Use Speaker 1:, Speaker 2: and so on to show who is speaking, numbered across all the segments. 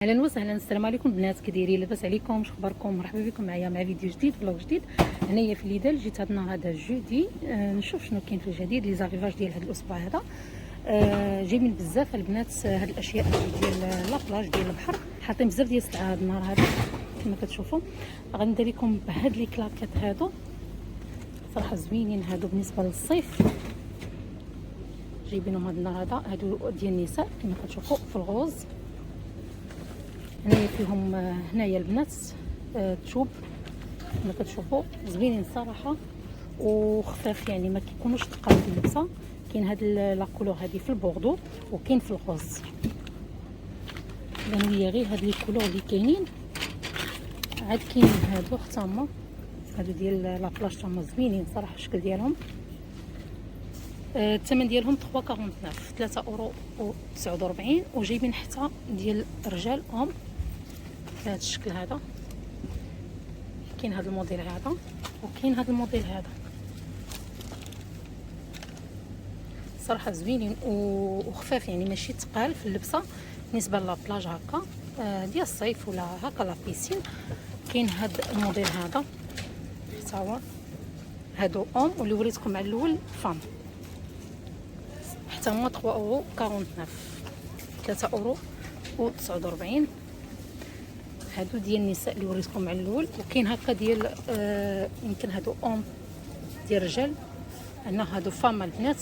Speaker 1: اهلا وسهلا. السلام عليكم البنات، كي دايرين؟ لاباس عليكم؟ واش اخباركم؟ مرحبا بكم معايا مع فيديو جديد، فلوق جديد. هنايا في ليدل جيت هذا النهار هذا الجودي نشوف شنو كاين في الجديد لي زاريفاج ديال هذا الاسبوع هذا. جايبين بزاف البنات هاد الاشياء ديال لابلاج ديال البحر، حاطين بزاف ديال السلعه هذا النهار هذا كما كتشوفوا. غندير لكم بهاد لي كلاكيت هادو صراحه زوينين هادو بالنسبه للصيف، جايبينهم هذا النهار هذا. هادو ديال النساء كما كتشوفوا في الغوز. هنايا فيهم هنايا البنات تشوب كما كتشوفوا زوينين صراحه وخفاف، يعني ما كيكونوش ثقال في اللبسه. كاين هاد لا كولور هادي في البوردو وكاين في الغوز. بانوا ليا غير هاد لي كولور اللي كاينين، عاد كاينين هادو حتى هما هادو ديال لابلاج حتى هما زوينين صراحه الشكل ديالهم. الثمن ديالهم 3.49 وجايبين حتى ديال الرجال بهذا الشكل هذا. كاين هذا الموديل هذا وكاين هذا الموديل هذا، صراحه زوينين وخفاف، يعني ماشي ثقال في اللبسه بالنسبه لابلاج هكا ديال الصيف ولا هكا لا بيسين. كاين هذا الموديل هذا حتى هو، هادو واللي وريتكم على الاول فام، حتى هما 3.49. هادو ديال النساء اللي وريتكم على الاول. وكاين هكا ديال يمكن هادو ديال الرجال. عندنا هادو فام البنات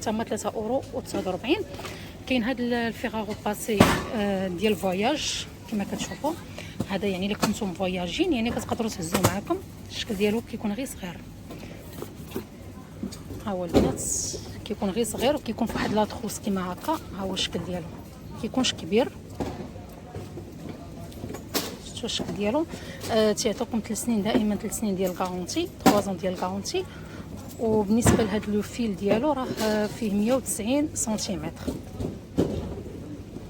Speaker 1: تما 3.49. كاين هاد الفيغارو باسي ديال فواياج كما كتشوفوا. هذا يعني الا كنتم فواياجين يعني كتقدروا تهزوه معكم. الشكل ديالو كيكون غير صغير، ها هو البنات كيكون غير صغير وكيكون في واحد لاطخوس كيما هكا. ها هو الشكل ديالو، كيكونش كبير. شفتوا الشكل ديالو؟ تيعطيكم 3 سنين دائما، 3 سنين ديال الكارونتي، 3 ديال الكارونتي. وبالنسبه لهذا لو فيل ديالو راه فيه 190 سنتيمتر.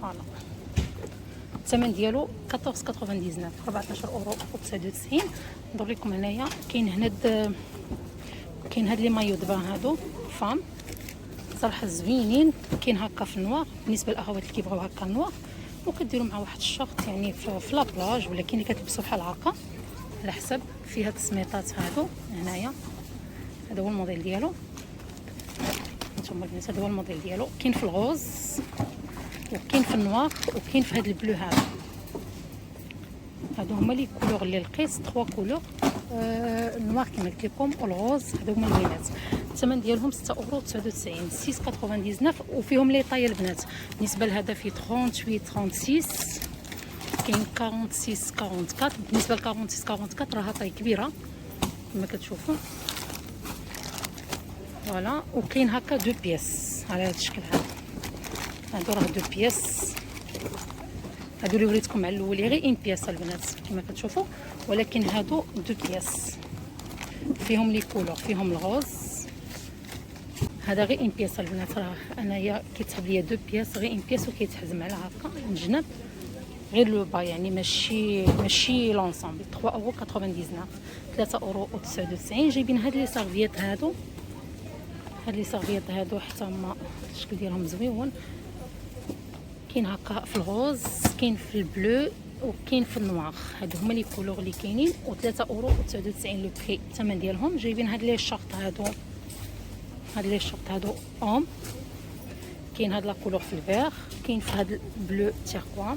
Speaker 1: فوالا الثمن ديالو 14.99 14.99. ندور لكم هنايا كاين هاد لي مايو دبان هادو فام صراحه زوينين. كاين هكا في النوار بالنسبه للاخوات اللي كيبغيو هكا النوار، وكديروا مع واحد الشورت يعني في لابلاج، ولا كاين اللي كتلبسوا بحال هكا على حسب. فيها التسميطات هادو هنايا. هذا هو الموديل ديالو، نتوما البنات هذا هو الموديل ديالو. كاين في الغوز وكاين في النوار وكاين في هذا البلو هذا. هادو هما لي كولور اللي لقيت 3 كولور، النوار كما قلت لكم والغوز. هادو هما اللوينات. الثمن ديالهم 6.99 6.99. وفيهم لي طاي البنات. بالنسبه لهذا فيه 38 36، كاين 46 44. بالنسبه ل 46 44 راها طاي كبيره كما كتشوفوا. فوالا وكاين هكا 2 بياس على هذا الشكل هذا. هادو راه 2 بياس، هادو اللي وريتكم على الاول غير 1 بياس البنات كما كتشوفوا، ولكن هادو 2 بياس فيهم لي كولور. فيهم الغوز، هذا غير 1 بياس البنات. راه انايا كيتحب ليا 2 بياس غير 1 بياس وكيتحزم على هكا من الجنب غير لو با، يعني ماشي لونسومبل. 3.99 3.99. جايبين هاد لي سيرفيات هادو، هاد لي سيرفيات هادو حتى هما الشكل ديالهم زويون. كاين هكا في الغوز، كاين في البلو وكاين في النوار. هادو هما لي كولور اللي كاينين. و 3.99 لو بري الثمن ديالهم. جايبين هاد لي شورت هادو، هاد لي شورت هادو كاين هاد لا كولور في الفير، كاين في هاد البلو تيركوا،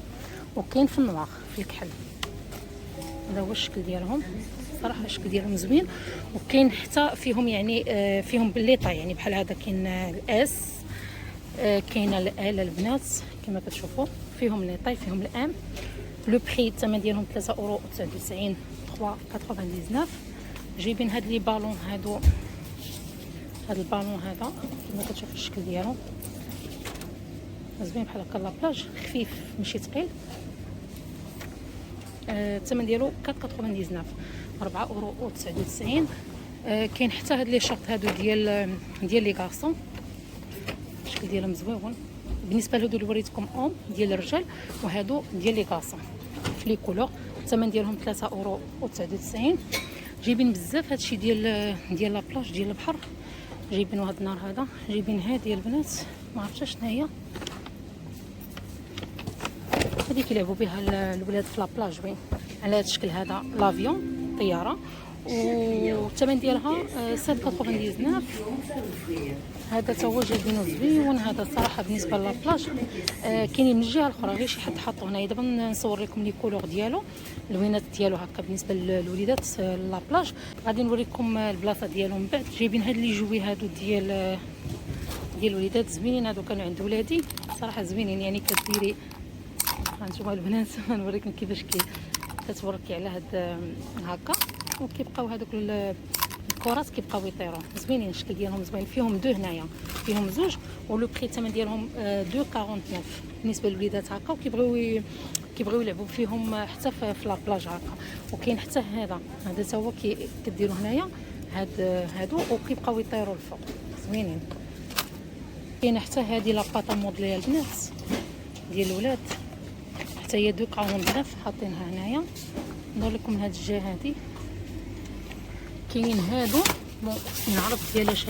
Speaker 1: وكاين في النوار في الكحل. هذا هو الشكل ديالهم صراحه الشكل ديالهم زوين. وكاين حتى فيهم يعني فيهم بالليطه يعني بحال هذا. كاين الاس، كاين ال البنات كما كتشوفوا. فيهم لي طاي، فيهم الام. لو بري الثمن ديالهم 3.99 3.99. جايبين هاد لي بالون هادو، هاد البالون هذا كما كتشوفوا الشكل ديالو زوين بحال هكا لابلاج، خفيف ماشي ثقيل. الثمن ديالو 4.99 4.99. كاين حتى هاد لي شورت هادو ديال لي غارسون، الشكل ديالهم زويون. بالنسبه لهادو اللي وريتكم ديال الرجال، وهادو ديال لي غارسون في لي كولور. الثمن ديالهم 3.99. جايبين بزاف هادشي ديال لابلاج ديال البحر. جايبينو هاد النهار هذا. جايبين هادي البنات ما عرفتش شنو هي، هذه كيلعبوا بها الولاد في لابلاج وين على هذا الشكل هذا لافيون طياره، والثمن ديالها 7.99. هذا تا هو جايبينو زوين هذا الصراحه بالنسبه لابلاج. كاينين من الجهه الاخرى غير شي حد حاطو هنايا. دابا نصور لكم لي كولور ديالو، اللوينات ديالو هكا بالنسبه للوليدات لابلاج. غادي نوريكم البلاصه ديالو من بعد. جايبين هاد لي جوي هادو ديال الوليدات زوينين، هادو كانوا عند ولادي صراحه زوينين. يعني كديري هانتوما البنات نوريكم كيفاش كتوركي على هاد هكا، وكيبقاو هذوك الكرات كيبقاو يطيروا زوينين. الشكل ديالهم زوين. فيهم دو هنايا، فيهم زوج، ولو بري الثمن ديالهم 2.49 بالنسبه للوليدات هكا. وكيبغيو يلعبوا فيهم حتى في لابلاج هكا. وكاين حتى هذا تا هو كديروا هنايا هادو وكيبقاو يطيروا الفوق زوينين. كاينه حتى هذه لاباطا موديل البنات ديال الولاد، حتى هي 2.49 حاطينها هنايا. ندور لكم من هاد الجهه هادي. كاينين هادو بون نعرف ديالاش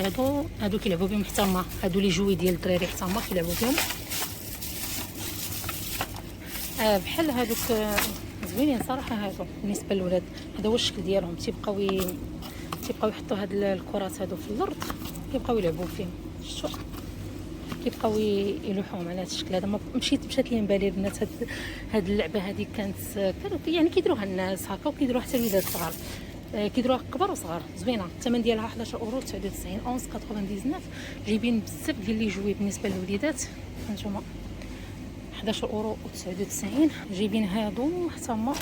Speaker 1: هادو كيلعبوا بهم حتى هما. هادو لي جوي ديال الدراري حتى هما كيلعبوا بهم. بحال هادوك زوينين صراحه. هادو بالنسبه للولاد هذا هو الشكل ديالهم. تيبقاو يحطوا هاد الكرات هادو في الارض، كيبقاو يلعبوا فيهم. شفتوا كيبقاو يلوحوهم على هذا الشكل هذا. مشات لي بالي البنات هاد اللعبه هذه كانوا يعني كيديروها الناس هكا، وكيديروها حتى الولاد الصغار، كيديروها كبار وصغار. زوينه. الثمن ديالها 11.99 11.99. جايبين بزاف ديال لي جوي بالنسبه للوليدات. هانتوما 11.99. جايبين هادو حتى هما،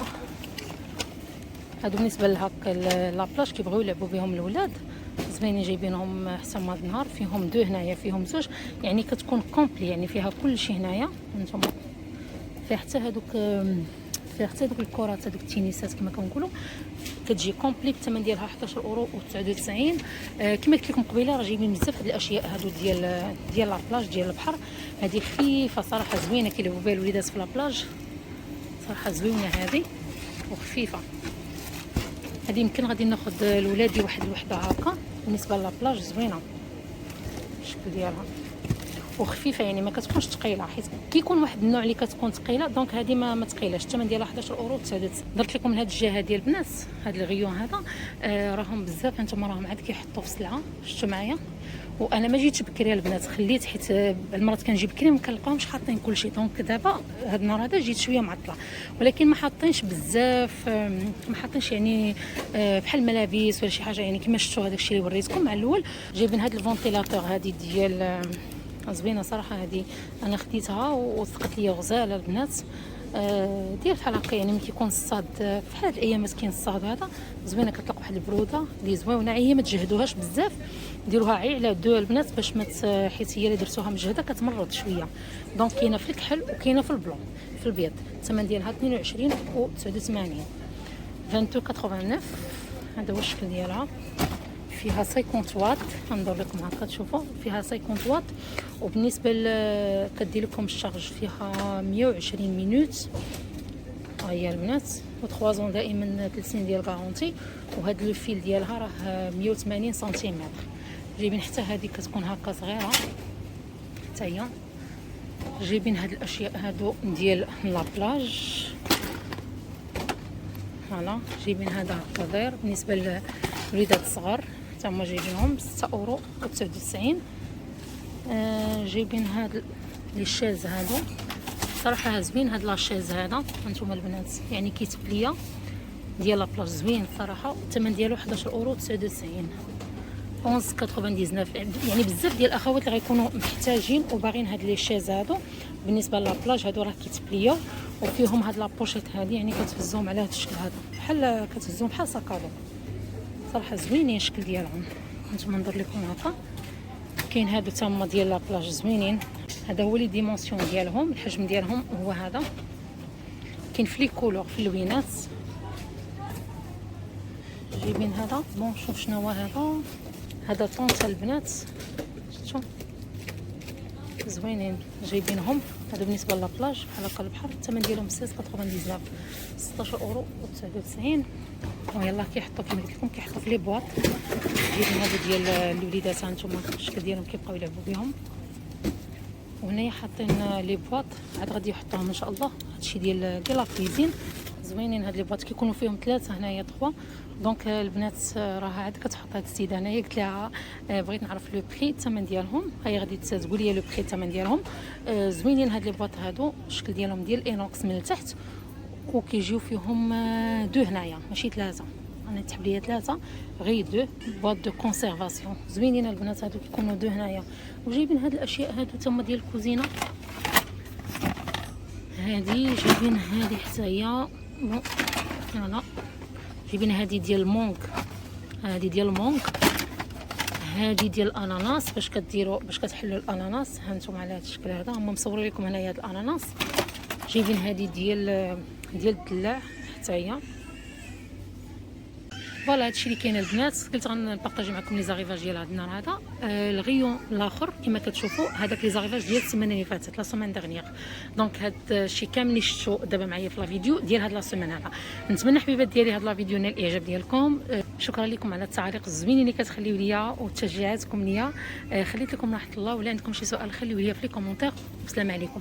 Speaker 1: هادو بالنسبه لهكا لابلاج كيبغيو يلعبوا بهم الولاد زوينين. جايبينهم حتى هما النهار. فيهم دو هنايا، فيهم زوج، يعني كتكون كومبلي، يعني فيها كلشي هنايا. هانتوما فيها حتى هادوك الكرات هادوك التنسات كما كنقولوا. كتجي كومبلي بالثمن ديالها 11.99. كما قلت لكم قبيله راه جايبين بزاف هاد الاشياء هادو ديال لابلاج ديال البحر. هذه خفيفه صراحه زوينه كيلعبوا بها الوليدات في لابلاج صراحه زوينه هذه وخفيفه. هذه يمكن غادي ناخذ لولادي واحد الوحده هكا. بالنسبه لابلاج زوينه الشكل ديالها وخفيفه، يعني ما كتكونش ثقيله، حيت كيكون واحد النوع اللي كتكون ثقيله دونك هذه ما ثقيلاش. الثمن ديالها 11.99. درت لكم من هذه الجهه ديال البنات هذا الغيون هذا. راهم بزاف هانتوما راهم عاد كيحطوا في السلعه. شفتوا معايا. وانا ما جيتش بكري البنات، خليت حيت المرات كنجي بكري ما كنلقاهمش حاطين كلشي. دونك دابا هذا النهار هذا جيت شويه معطله، ولكن ما حاطينش بزاف، ما حاطينش يعني بحال الملابس ولا شي حاجه. يعني كما شفتوا هذاك الشيء اللي وريتكم مع الاول. جايبين هذا الفونتيلاتور هذه ديال زوينه صراحه. هذه انا خديتها وثقت لي غزاله البنات. ديال بحال هكا، يعني ملي كيكون الصاد في هاد الايامات كاين الصاد هذا زوينه. كتلقى واحد البروده اللي زوينه. هي ما تجهدوهاش بزاف، ديروها عي على دو البنات باش ما حيت هي اللي درتوها مجهده كتمرض شويه. دونك كاينه في الكحل وكاينه في البلون في البيض. الثمن ديالها 22.89 22.89. هذا هو الشكل ديالها. فيها 50 واط. غندور لكم هكا تشوفوا فيها 50 واط. وبالنسبه كدير لكم الشارج فيها 120 مينوت. هي البنات و3 دائما 3 سنين ديال غارونتي. وهذا الفيل ديالها راه 180 سنتيمتر. جايبين حتى هذه كتكون هكا صغيره حتى هي. جايبين هاد الاشياء هادو ديال لابلاج. فوالا جايبين هذا هكا داير بالنسبه للوليدات الصغار حتى هما جايبينهم 6.99. جايبين هاد لي شاز هادو صراحه زوين. هاد لاشيز هذا هانتوما البنات يعني كيتبليه ديال لابلاج زوين صراحه. الثمن ديالو 11.99 11.99. يعني بزاف ديال الاخوات اللي غيكونوا محتاجين وباغيين هاد لي شاز هادو بالنسبه لابلاج. هادو راه كيتبليو وفيهم هاد لابوشيط هادي، يعني كتهزهم على هاد الشكل هذا بحال كتهزهم بحال ساكادو صراحه زوينين الشكل ديالهم. هانتوما ندير لكم هكا. كاين هادو تما ديال لابلاج زوينين. هذا هو لي ديمونسيون ديالهم. الحجم ديالهم هو هذا. كاين في لي كولور في اللوينات. جايبين هذا بون شوف شنو هو هذا طونطا البنات. شفتوا زوينين جايبينهم. هذا بالنسبه لابلاج بحال هكا البحر. الثمن ديالهم 16.99 16.99. ويلا كيحطوا كما قلت لكم كيحطوا في لي بواط. جايبين هذا ديال الوليدات هانتوما الشكل ديالهم كيبقاو يلعبوا بهم. وهنايا حاطين لي بواط عاد غادي يحطوهم ان شاء الله. هادشي ديال لا كويزين زوينين هاد لي بواط كيكونوا فيهم 3 هنايا 3. دونك البنات راه عاد كتحط هاد السيده هنايا قلت لها بغيت نعرف لو بري الثمن ديالهم. هي غادي تقول لي لو بري الثمن ديالهم. زوينين هاد لي بواط هادو الشكل ديالهم ديال اينوكس من التحت وكيجيو فيهم 2 هنايا ماشي 3. انا تحب ليا 3 غير 2 بواط دو كونسيرفاسيون. زوينين البنات هادو كيكونوا 2 هنايا. وجايبين هاد الاشياء هادو تما ديال الكوزينه. هادي جايبين هادي حتى هي فوالا. جايبين هادي ديال المونغ. هادي ديال المونغ. هادي ديال الاناناس باش كديروا باش كتحلوا الاناناس. ها نتوما على هاد الشكل هذا هما مصورين لكم هنايا هاد الاناناس. جايبين هادي ديال الدلاع حتى هي. فوالا هادشي اللي كاين البنات. قلت غنبارطاجي معكم لي زاريفاج ديال هاد النهار هذا. الغيون الاخر كما كتشوفوا هذاك لي زاريفاج ديال السيمانه اللي فاتت لا سيمين دغنيير. دونك هاد الشيء كامل اللي شفتوا دابا معايا في لا فيديو ديال هاد لا سيمين هذا. نتمنى حبيبات ديالي هاد لا فيديو نال الاعجاب ديالكم. شكرا لكم على التعاليق الزوينين اللي كتخليو ليا وتشجيعاتكم ليا. خليت لكم راحه الله ولا عندكم شي سؤال خليوه لي في لي كومونتير. والسلام عليكم.